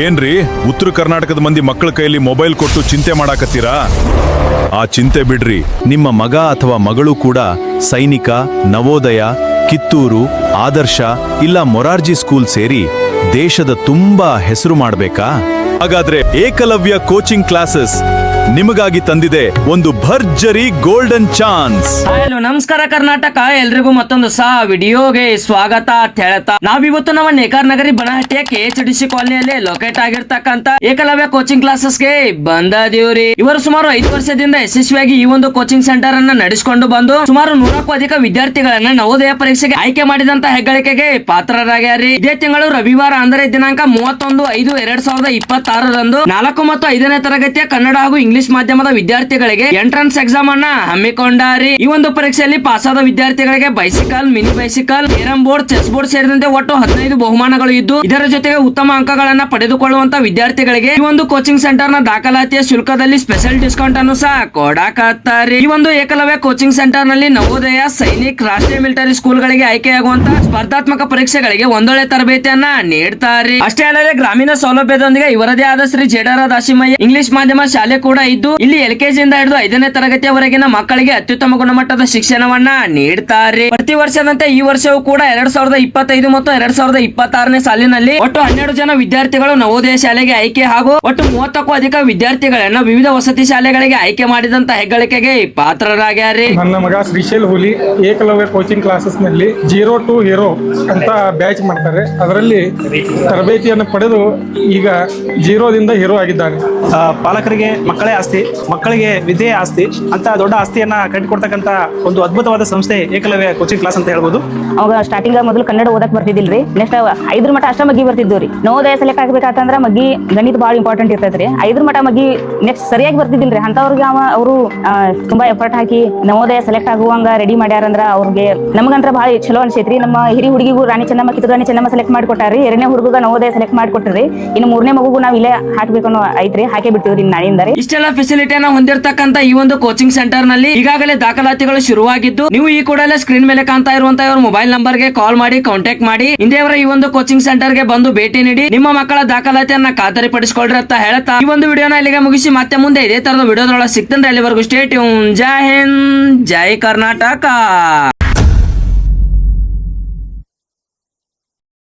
ಏನ್ರಿ ಉತ್ತರ ಕರ್ನಾಟಕದ ಮಂದಿ ಮಕ್ಕಳ ಕೈಯಲ್ಲಿ ಮೊಬೈಲ್ ಕೊಟ್ಟು ಚಿಂತೆ ಮಾಡಾಕತ್ತೀರಾ? ಆ ಚಿಂತೆ ಬಿಡ್ರಿ. ನಿಮ್ಮ ಮಗ ಅಥವಾ ಮಗಳು ಕೂಡ ಸೈನಿಕ, ನವೋದಯ, ಕಿತ್ತೂರು, ಆದರ್ಶ ಇಲ್ಲ ಮೊರಾರ್ಜಿ ಸ್ಕೂಲ್ ಸೇರಿ ದೇಶದ ತುಂಬಾ ಹೆಸರು ಮಾಡಬೇಕಾ? ಹಾಗಾದ್ರೆ ಏಕಲವ್ಯ ಕೋಚಿಂಗ್ ಕ್ಲಾಸಸ್ ನಿಮಗಾಗಿ ತಂದಿದೆ ಒಂದು ಭರ್ಜರಿ ಗೋಲ್ಡನ್ ಚಾನ್ಸ್. ಹಲೋ ನಮಸ್ಕಾರ ಕರ್ನಾಟಕ, ಎಲ್ರಿಗೂ ಮತ್ತೊಂದು ವಿಡಿಯೋಗೆ ಸ್ವಾಗತ ಅಂತ ಹೇಳ್ತಾ ನಾವಿವತ್ತು ನಮ್ಮ ನೇಕಾರ್ ನಗರಿ ಬನಹಟ್ಟಿಯ KHDC ಕಾಲನಿಯಲ್ಲಿ ಲೊಕೇಟ್ ಆಗಿರ್ತಕ್ಕಂತ ಏಕಲವ್ಯ ಕೋಚಿಂಗ್ ಕ್ಲಾಸಸ್ಗೆ ಬಂದಿವ್ರಿ. ಇವರು ಸುಮಾರು 5 ವರ್ಷದಿಂದ ಯಶಸ್ವಿಯಾಗಿ ಈ ಒಂದು ಕೋಚಿಂಗ್ ಸೆಂಟರ್ ಅನ್ನ ನಡೆಸಿಕೊಂಡು ಬಂದು ಸುಮಾರು 100ಕ್ಕೂ ಅಧಿಕ ವಿದ್ಯಾರ್ಥಿಗಳನ್ನ ನವೋದಯ ಪರೀಕ್ಷೆಗೆ ಆಯ್ಕೆ ಮಾಡಿದಂತ ಹೆಗ್ಗಳಿಕೆಗೆ ಪಾತ್ರರಾಗ್ಯಾರಿ. ಇದೇ ತಿಂಗಳು ರವಿವಾರ ಅಂದರೆ ದಿನಾಂಕ 31/5/2026ರಂದು 4 ಮತ್ತು 5ನೇ ತರಗತಿಯ ಕನ್ನಡ ಹಾಗೂ ಇಂಗ್ಲಿಷ್ ಮಾಧ್ಯಮದ ವಿದ್ಯಾರ್ಥಿಗಳಿಗೆ ಎಂಟ್ರನ್ಸ್ ಎಕ್ಸಾಮ್ ಅನ್ನ ಹಮ್ಮಿಕೊಂಡಾರಿ. ಈ ಒಂದು ಪರೀಕ್ಷೆಯಲ್ಲಿ ಪಾಸ್ ಆದ ವಿದ್ಯಾರ್ಥಿಗಳಿಗೆ bicycle, mini bicycle, carrom board, chess board ಸೇರಿದಂತೆ ಒಟ್ಟು 15 ಬಹುಮಾನಗಳು ಇದ್ದು, ಇದರ ಜೊತೆಗೆ ಉತ್ತಮ ಅಂಕಗಳನ್ನ ಪಡೆದುಕೊಳ್ಳುವಂತ ವಿದ್ಯಾರ್ಥಿಗಳಿಗೆ ಈ ಒಂದು ಕೋಚಿಂಗ್ ಸೆಂಟರ್ ನ ದಾಖಲಾತಿಯ ಶುಲ್ಕದಲ್ಲಿ ಸ್ಪೆಷಲ್ ಡಿಸ್ಕೌಂಟ್ ಅನ್ನು ಸಹ ಕೊಡಾಕತ್ತಾರೆ. ಈ ಒಂದು ಏಕಲವ್ಯ ಕೋಚಿಂಗ್ ಸೆಂಟರ್ ನಲ್ಲಿ ನವೋದಯ, ಸೈನಿಕ್, ರಾಷ್ಟ್ರೀಯ ಮಿಲಿಟರಿ ಸ್ಕೂಲ್ ಗಳಿಗೆ ಆಯ್ಕೆಯಾಗುವಂತ ಸ್ಪರ್ಧಾತ್ಮಕ ಪರೀಕ್ಷೆಗಳಿಗೆ ಒಂದೊಳ್ಳೆ ತರಬೇತಿಯನ್ನ ನೀಡ್ತಾರೆ. ಅಷ್ಟೇ ಅಲ್ಲದೆ ಗ್ರಾಮೀಣ ಸೌಲಭ್ಯದೊಂದಿಗೆ ಇವರದೇ ಆದ ಶ್ರೀ ಜೇಡರ ದಾಸಿಮಯ್ಯ ಇಂಗ್ಲಿಷ್ ಮಾಧ್ಯಮ ಶಾಲೆ ಕೂಡ ಇದ್ದು, ಇಲ್ಲಿ LKG ಇಂದ ಹಿಡಿದು 5ನೇ ತರಗತಿಯವರೆಗಿನ ಮಕ್ಕಳಿಗೆ ಅತ್ಯುತ್ತಮ ಗುಣಮಟ್ಟದ ಶಿಕ್ಷಣವನ್ನ ನೀಡ್ತಾರೆ. ಪ್ರತಿ ವರ್ಷದಂತೆ ಈ ವರ್ಷವೂ ಕೂಡ 2025 ಮತ್ತು 2026ನೇ ಸಾಲಿನಲ್ಲಿ ಒಟ್ಟು 12 ಜನ ವಿದ್ಯಾರ್ಥಿಗಳು ನವೋದಯ ಶಾಲೆಗೆ ಆಯ್ಕೆ ಹಾಗೂ ಒಟ್ಟು 30ಕ್ಕೂ ಅಧಿಕ ವಿದ್ಯಾರ್ಥಿಗಳನ್ನ ವಿವಿಧ ವಸತಿ ಶಾಲೆಗಳಿಗೆ ಆಯ್ಕೆ ಮಾಡಿದಂತ ಹೆಗ್ಗಳಿಕೆಗೆ ಪಾತ್ರರಾಗ್ಯಾರೆ. ನನ್ನ ಮಗ ಶ್ರೀಶೈಲ್ ಹುಲಿ ಏಕಲವ್ಯ ಕೋಚಿಂಗ್ ಕ್ಲಾಸಸ್ ನಲ್ಲಿ 0 to ಹೀರೋ ಅಂತ ಬ್ಯಾಚ್ ಮಾಡ್ತಾರೆ. ಅದರಲ್ಲಿ ತರಬೇತಿಯನ್ನು ಪಡೆದು ಈಗ 0 ದಿಂದ ಹೀರೋ ಆಗಿದ್ದಾನೆ. ಪಾಲಕರಿಗೆ ಮಕ್ಕಳೇ ಆಸ್ತಿ, ಮಕ್ಕಳಿಗೆ ವಿದ್ಯೆ ಆಸ್ತಿ ಅಂತ ದೊಡ್ಡ ಆಸ್ತಿಯನ್ನ ಕಟ್ಟಿಕೊಡ್ತಕ್ಕಂತ ಒಂದು ಅದ್ಭುತವಾದ ಸಂಸ್ಥೆ ಏಕಲವ್ಯ ಕೋಚಿಂಗ್ ಕ್ಲಾಸ್ ಅಂತ ಹೇಳ್ಬೋದು. ಅವಾಗ ಸ್ಟಾರ್ಟಿಂಗ್ ಮೊದಲು ಕನ್ನಡ ಓದಕ್ ಬರ್ತಿದ್ದಿಲ್ರಿ. ನೆಕ್ಸ್ಟ್ 5ರ ಮಟ್ಟ ಅಷ್ಟ ಮಗ್ಗಿ ಬರ್ತಿದ್ವಿ. ನವೋದಯ ಸೆಲೆಕ್ಟ್ ಆಗ್ಬೇಕಂತಂದ್ರ ಮಗ್ಗಿ ಗಣಿತ ಬಹಳ ಇಂಪಾರ್ಟೆಂಟ್ ಇರ್ತೈತ್ರಿ. 5ರ ಮಟ್ಟ ಮಗ್ಗಿ ನೆಕ್ಸ್ಟ್ ಸರಿಯಾಗಿ ಬರ್ತಿದ್ದಿಲ್ರಿ. ಅಂತವ್ರಿಗೆ ಅವರು ತುಂಬಾ ಎಫರ್ಟ್ ಹಾಕಿ ನವೋದಯ ಸೆಲೆಕ್ಟ್ ಆಗುವಂಗ ರೆಡಿ ಮಾಡ್ಯಾರಂದ್ರ ಅವ್ರಿಗೆ ನಮಗಂತ್ರ ಬಹಳ ಚಲೋ ಅನ್ಸೈತ್ರಿ. ನಮ್ಮ ಹಿರಿ ಹುಡುಗಿಗೂ ರಾಣಿ ಚೆನ್ನಮ್ಮ, ಕಿತ್ತೂರು ರಾಣಿ ಚೆನ್ನಮ್ಮ ಸೆಲೆಕ್ಟ್ ಮಾಡಿಕೊಟ್ಟಾರಿ. 2ನೇ ಹುಡುಗ ನವೋದಯ ಸೆಲೆಕ್ಟ್ ಮಾಡಿಕೊಟ್ರಿ. ಇನ್ನು 3ನೇ ಮಗುಗೂ ನಾವು ಇಲ್ಲೇ ಹಾಕ್ಬೇಕು ಅನ್ನೋ ಐತ್ರಿ. ಹಾಕಿ ಬಿಡ್ತೀವ್ರಿ ನಾಳಿಂದ. ಇಷ್ಟೆಲ್ಲ ಫೆಸಿಲಿಟಿಯನ್ನ ಹೊಂದಿರತಕ್ಕಂತ ಈ ಒಂದು ಕೋಚಿಂಗ್ ಸೆಂಟರ್ ನಲ್ಲಿ ಈಗಾಗಲೇ ದಾಖಲಾತಿಗಳು ಶುರುವಾಗಿದ್ದು, ನೀವು ಈ ಕೂಡಲೇ ಸ್ಕ್ರೀನ್ ಮೇಲೆ ಕಾಣ್ತಾ ಇರುವಂತಹ ಇವರ ಮೊಬೈಲ್ ನಂಬರ್ ಗೆ ಕಾಲ್ ಮಾಡಿ ಕಾಂಟ್ಯಾಕ್ಟ್ ಮಾಡಿ ಇಂದೇವರ ಈ ಒಂದು ಕೋಚಿಂಗ್ ಸೆಂಟರ್ ಗೆ ಬಂದು ಭೇಟಿ ನೀಡಿ ನಿಮ್ಮ ಮಕ್ಕಳ ದಾಖಲಾತಿಯನ್ನ ಖಾತರಿಪಡಿಸಿಕೊಳ್ಳ್ರಿ ಅಂತ ಹೇಳ್ತಾ ಈ ಒಂದು ವಿಡಿಯೋನ ಇಲ್ಲಿಗೆ ಮುಗಿಸಿ ಮತ್ತೆ ಮುಂದೆ ಇದೇ ತರದ ವಿಡಿಯೋದೊಳಗೆ ಸಿಗ್ತಂದ್ರೆ ಅಲ್ಲಿವರೆಗೂ ಸ್ಟೇ ಟ್ಯೂನ್. ಜೈ ಹಿಂದ್, ಜೈ ಕರ್ನಾಟಕ.